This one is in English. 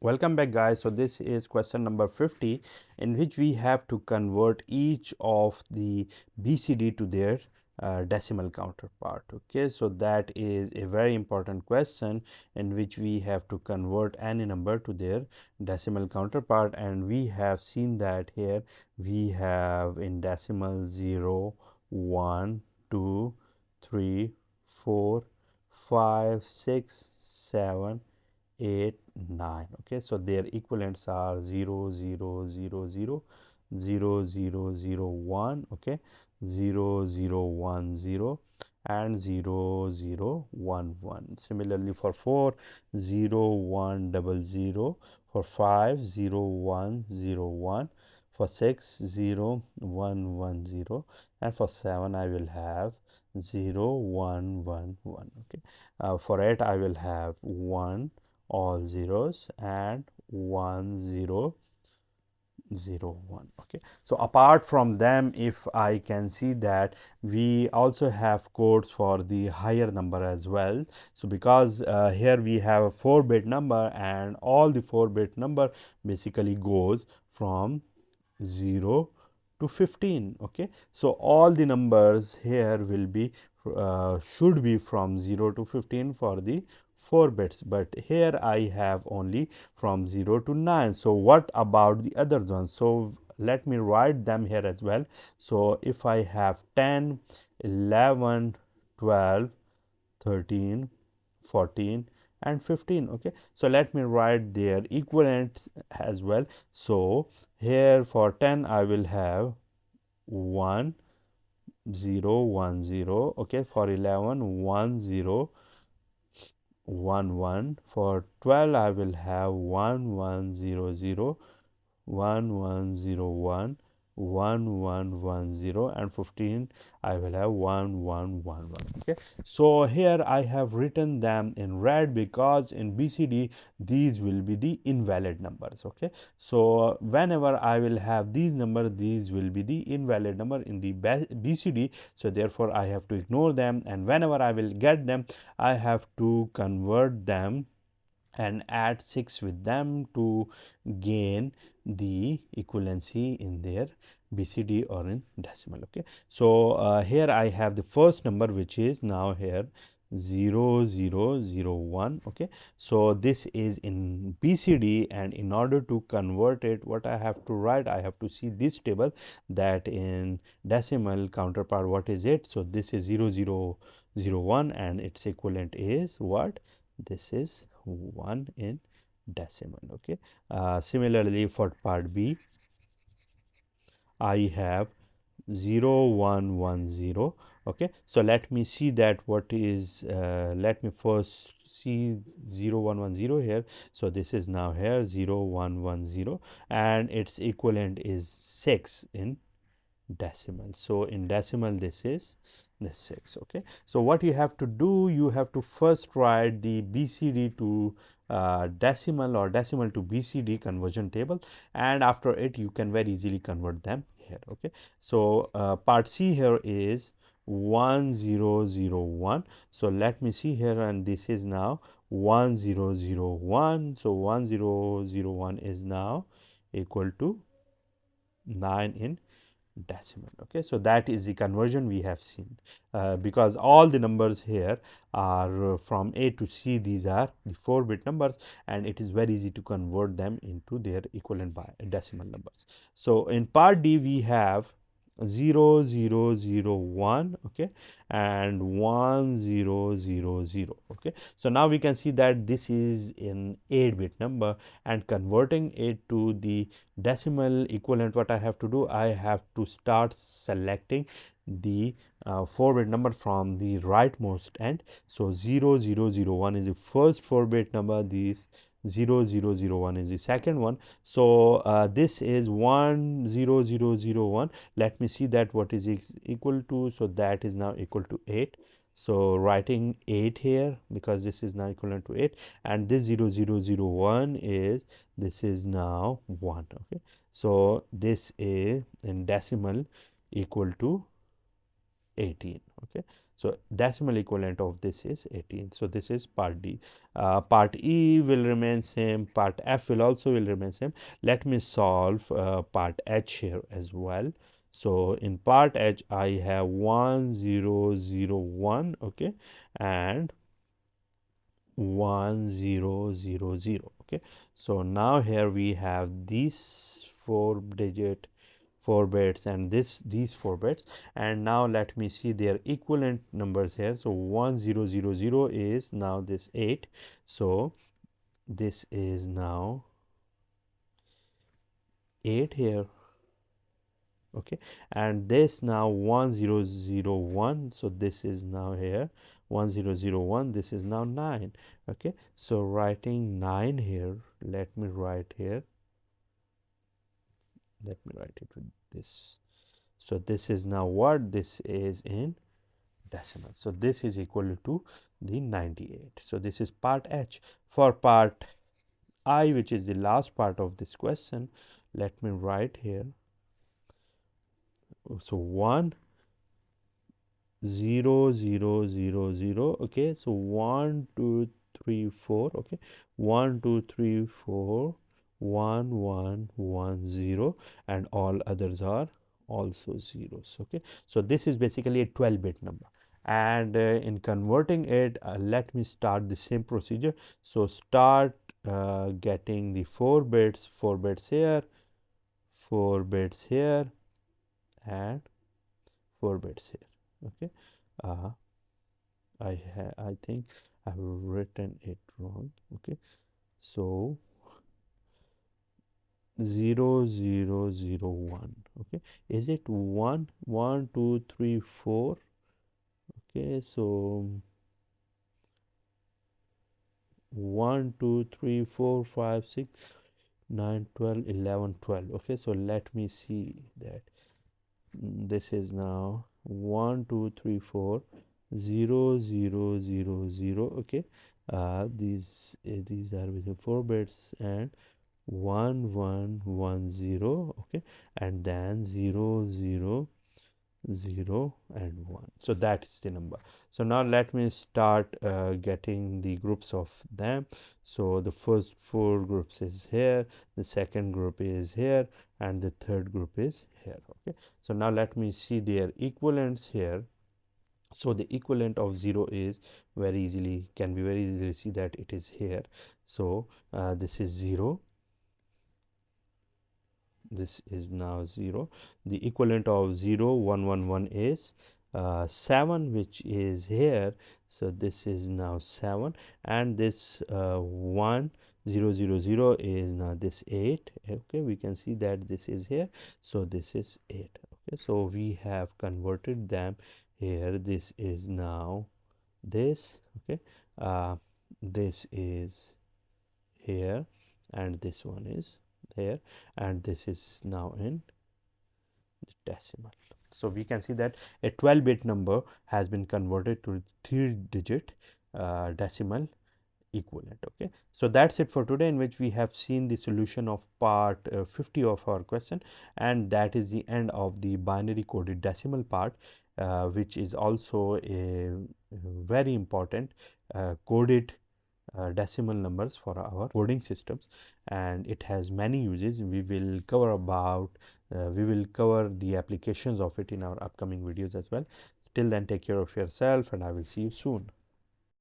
Welcome back, guys. So this is question number 50, in which we have to convert each of the BCD to their decimal counterpart. Okay, so that is a very important question in which we have to convert any number to their decimal counterpart, and we have seen that here we have in decimal 0, 1, 2, 3, 4, 5, 6, 7, 8, 9. Okay, so their equivalents are 0, 0, 0, 0, 0, 0, 0, 1. Okay, 0, 0, 1, 0 and 0, 0, 1, 1. Similarly for 4, 0, 1, 0, 0. For 5, 0, 1, 0, 1. For 6, 0, 1, 1, 0. And for 7 I will have 0, 1, 1, 1. Okay, for 8 I will have 1, all zeros, and 1, 0, 0, 1. Okay, so apart from them, if I can see that we also have codes for the higher number as well. So because here we have a 4-bit number, and all the 4-bit number basically goes from 0 to 15. Okay, so all the numbers here will be should be from 0 to 15 for the 4 bits, but here I have only from 0 to 9. So what about the other ones? So let me write them here as well. So if I have 10, 11, 12, 13, 14 and 15. Okay, so let me write their equivalents as well. So here for 10 I will have 1, 0, 1, 0. Okay, for 11, 1, 0, 1, 1. For 12 I will have 1, 1, 0, 0, 1, 1, 0, 1, 1, 1, 1, 0, and 15 I will have 1, 1, 1, 1. Okay, so here I have written them in red because in BCD these will be the invalid numbers. Okay, so whenever I will have these numbers, these will be the invalid number in the BCD, so therefore I have to ignore them, and whenever I will get them I have to convert them and add 6 with them to gain the equivalency in their BCD or in decimal. Okay, so here I have the first number, which is now here 0, 0, 0, 1. Okay, so this is in BCD, and in order to convert it, what I have to write, I have to see this table, that in decimal counterpart what is it. So this is 0, 0, 0, 1, and its equivalent is what? This is 1 in decimal. Okay, similarly for part B I have 0, 1, 1, 0. Okay, so let me see that what is let me first see 0, 1, 1, 0 here. So this is now here 0, 1, 1, 0, and its equivalent is 6 in decimal. So in decimal this is the 6. Okay, so what you have to do, you have to first write the BCD to decimal or decimal to BCD conversion table, and after it you can very easily convert them here. Okay, so part C here is 1, 0, 0, 1. So let me see here, and this is now 1, 0, 0, 1. So 1, 0, 0, 1 is now equal to 9 in decimal. Okay, so that is the conversion we have seen, because all the numbers here are from A to C. These are the 4-bit numbers, and it is very easy to convert them into their equivalent by decimal numbers. So in part D we have 0, 0, 0, 1. Okay, and 1, 0, 0, 0. Okay, so now we can see that this is an 8-bit number, and converting it to the decimal equivalent, what I have to do, I have to start selecting the 4-bit number from the rightmost end. So 0, 0, 0, 1 is the first 4-bit number, this 0, 0, 0, 1 is the second one. So this is 1, 0, 0, 0, 1. Let me see that what is equal to. So that is now equal to 8. So writing 8 here, because this is now equivalent to 8, and this 0, 0, 0, 1 is, this is now 1. Okay, so this is in decimal equal to 18. Okay, so decimal equivalent of this is 18. So this is part D. Part E will remain same, part F will also will remain same. Let me solve part H here as well. So in part H I have 1 0 0 1, okay, and 1 0 0 0. Okay, so now here we have these 4 bits and these 4 bits, and now let me see their equivalent numbers here. So 1 0 0 0 is now this 8, so this is now 8 here. Okay, and this now 1 0 0 1, so this is now here 1 0 0 1, this is now 9. Okay, so writing 9 here, let me write here, let me write it with this. So this is now what? This is in decimal, so this is equal to the 98. So this is part H. For part I, which is the last part of this question, let me write here. So 1 0 0 0 0. Okay, so 1 2 3 4. Okay, 1 2 3 4 1 1 1 0, and all others are also zeros. Okay, so this is basically a 12-bit number, and in converting it, let me start the same procedure. So start getting the 4 bits here, 4 bits here, and 4 bits here. Okay, I think I've written it wrong. Okay, so 0 0 0 1. Okay, is it 1 1 2 3 4? Okay, so 1 2 3 4 5 6 9 12 11 12. Okay, so let me see that. This is now 1 2 3 4 0 0 0 0. Okay, these are within 4 bits, and 1 1 1 0. Okay, and then 0 0 0 and 1. So that is the number. So now let me start getting the groups of them. So the first 4 groups is here, the second group is here, and the third group is here. Okay, so now let me see their equivalents here. So the equivalent of 0 is can be very easily see that it is here. So this is 0, this is now 0. The equivalent of 0 1 1 1 is 7, which is here. So this is now 7, and this 1 0 0 0 is now this 8. Okay, we can see that this is here, so this is 8. Okay, so we have converted them here. This is now this. Okay, this is here, and this one is here, and this is now in the decimal. So we can see that a 12-bit number has been converted to 3-digit decimal equivalent. Okay, so that's it for today, in which we have seen the solution of part 50 of our question, and that is the end of the binary coded decimal part, which is also a very important coded decimal numbers for our coding systems, and it has many uses. We will cover the applications of it in our upcoming videos as well. Till then, take care of yourself, and I will see you soon.